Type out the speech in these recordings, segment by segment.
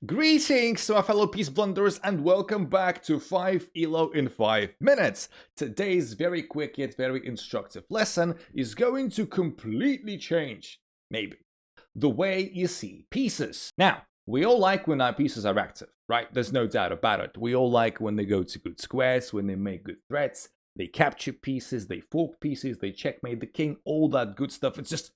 Greetings to our fellow peace blunderers and welcome back to 5 ELO in 5 minutes. Today's very quick yet very instructive lesson is going to completely change, maybe, the way you see pieces. Now, we all like when our pieces are active, right? There's no doubt about it. We all like when they go to good squares, when they make good threats, they capture pieces, they fork pieces, they checkmate the king, all that good stuff. It's just,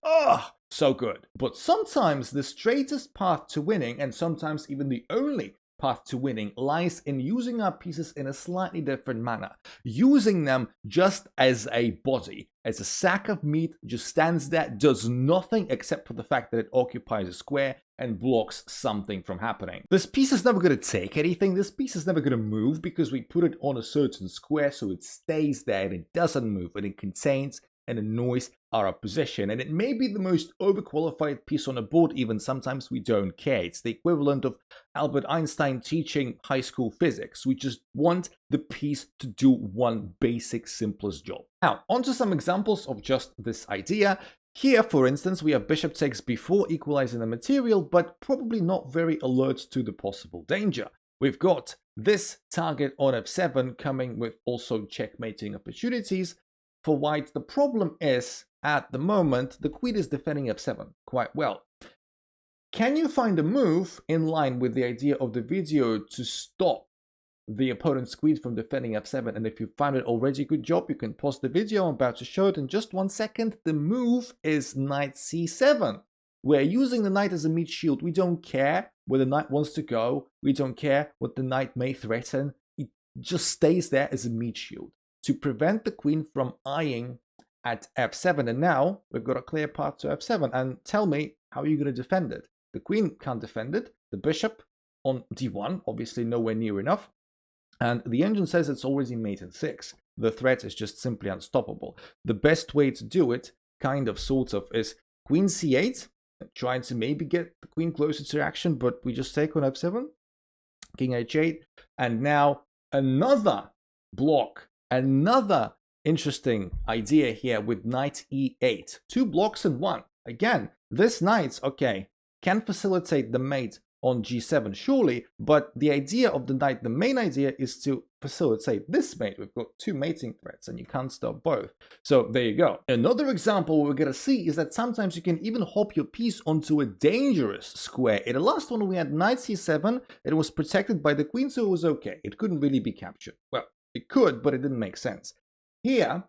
so good. But sometimes the straightest path to winning, and sometimes even the only path to winning, lies in using our pieces in a slightly different manner. Using them just as a body, as a sack of meat, just stands there, does nothing except for the fact that it occupies a square and blocks something from happening. This piece is never going to take anything, this piece is never going to move because we put it on a certain square so it stays there and it doesn't move and it contains and annoys our opposition. And it may be the most overqualified piece on the board, even sometimes we don't care. It's the equivalent of Albert Einstein teaching high school physics. We just want the piece to do one basic, simplest job. Now, onto some examples of just this idea. Here, for instance, we have bishop takes before equalizing the material, but probably not very alert to the possible danger. We've got this target on f7 coming with also checkmating opportunities. For white, the problem is, at the moment, the queen is defending f7 quite well. Can you find a move in line with the idea of the video to stop the opponent's queen from defending f7? And if you found it already, good job, you can pause the video. I'm about to show it in just 1 second. The move is knight c7. We're using the knight as a meat shield. We don't care where the knight wants to go. We don't care what the knight may threaten. It just stays there as a meat shield to prevent the queen from eyeing at f7. And now we've got a clear path to f7. And tell me, how are you going to defend it? The queen can't defend it. The bishop on d1, obviously nowhere near enough. And the engine says it's already mate in 6. The threat is just simply unstoppable. The best way to do it, kind of, sort of, is queen c8, trying to maybe get the queen closer to action, but we just take on f7, king h8, and now another block. Another interesting idea here with knight e8. 2 blocks in 1. Again, this knight, okay, can facilitate the mate on g7 surely, but the idea of the knight, the main idea is to facilitate this mate. We've got 2 mating threats and you can't stop both. So there you go. Another example we're going to see is that sometimes you can even hop your piece onto a dangerous square. In the last one we had knight c7, it was protected by the queen, so it was okay. It couldn't really be captured. Well, it could, but it didn't make sense. Here,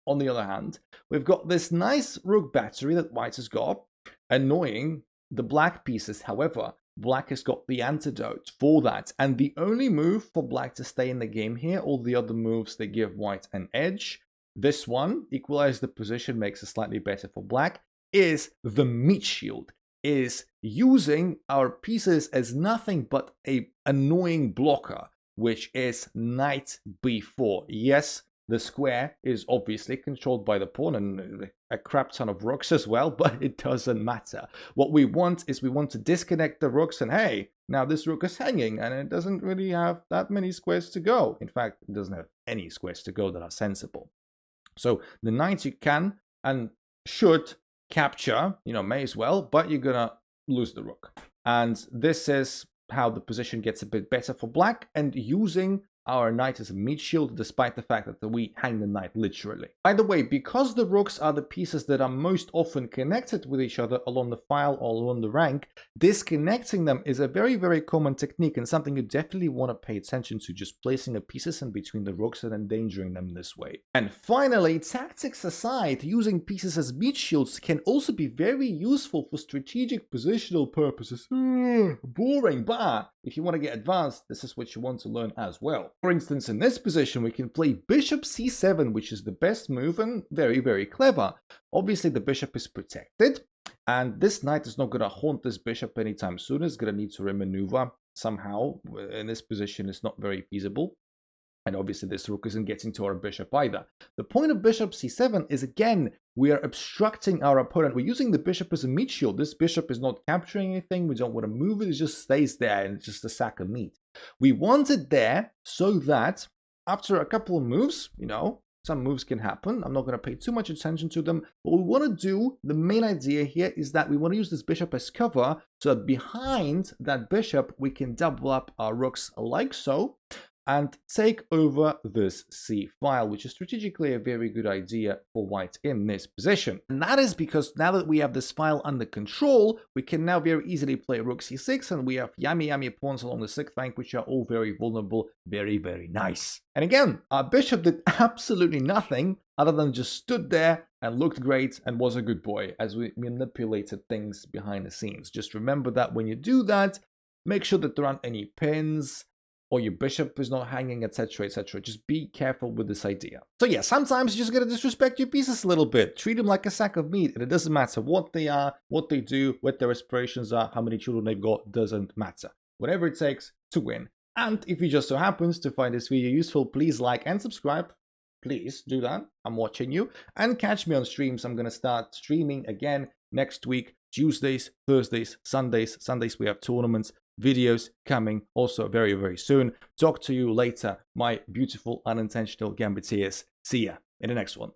on the other hand, we've got this nice rook battery that white has got, annoying the black pieces. However, black has got the antidote for that. And the only move for black to stay in the game here, all the other moves, they give white an edge. This one, equalize the position, makes it slightly better for black, is the meat shield, is using our pieces as nothing but a annoying blocker, which is knight b4. Yes, the square is obviously controlled by the pawn and a crap ton of rooks as well, but it doesn't matter. What we want is we want to disconnect the rooks and hey, now this rook is hanging and it doesn't really have that many squares to go. In fact, it doesn't have any squares to go that are sensible. So the knight you can and should capture, may as well, but you're gonna lose the rook. And this is how the position gets a bit better for black, and using our knight as a meat shield despite the fact that we hang the knight literally. By the way, because the rooks are the pieces that are most often connected with each other along the file or along the rank, disconnecting them is a very, very common technique and something you definitely want to pay attention to, just placing the pieces in between the rooks and endangering them this way. And finally, tactics aside, using pieces as meat shields can also be very useful for strategic positional purposes. Boring, but if you want to get advanced, this is what you want to learn as well. For instance, in this position, we can play bishop c7, which is the best move and very, very clever. Obviously, the bishop is protected, and this knight is not going to haunt this bishop anytime soon. It's going to need to remaneuver somehow. In this position, it's not very feasible. And obviously, this rook isn't getting to our bishop either. The point of bishop c7 is, again, we are obstructing our opponent. We're using the bishop as a meat shield. This bishop is not capturing anything. We don't want to move it. It just stays there and it's just a sack of meat. We want it there so that after a couple of moves, some moves can happen. I'm not going to pay too much attention to them. What we want to do, the main idea here is that we want to use this bishop as cover so that behind that bishop, we can double up our rooks like so and take over this c file, which is strategically a very good idea for white in this position. And that is because now that we have this file under control, we can now very easily play rook c6, and we have yummy pawns along the 6th rank, which are all very vulnerable, very nice. And again, our bishop did absolutely nothing other than just stood there and looked great and was a good boy as we manipulated things behind the scenes. Just remember that when you do that, make sure that there aren't any pins, or your bishop is not hanging, etc, etc. Just be careful with this idea. So yeah, sometimes you just gotta disrespect your pieces a little bit. Treat them like a sack of meat, and it doesn't matter what they are, what they do, what their aspirations are, how many children they've got, doesn't matter. Whatever it takes to win. And if you just so happens to find this video useful, please like and subscribe. Please do that. I'm watching you. And catch me on streams. I'm gonna start streaming again next week. Tuesdays, Thursdays, Sundays. Sundays we have tournaments. Videos coming also very soon. Talk to you later, my beautiful unintentional gambiteers. See ya in the next one.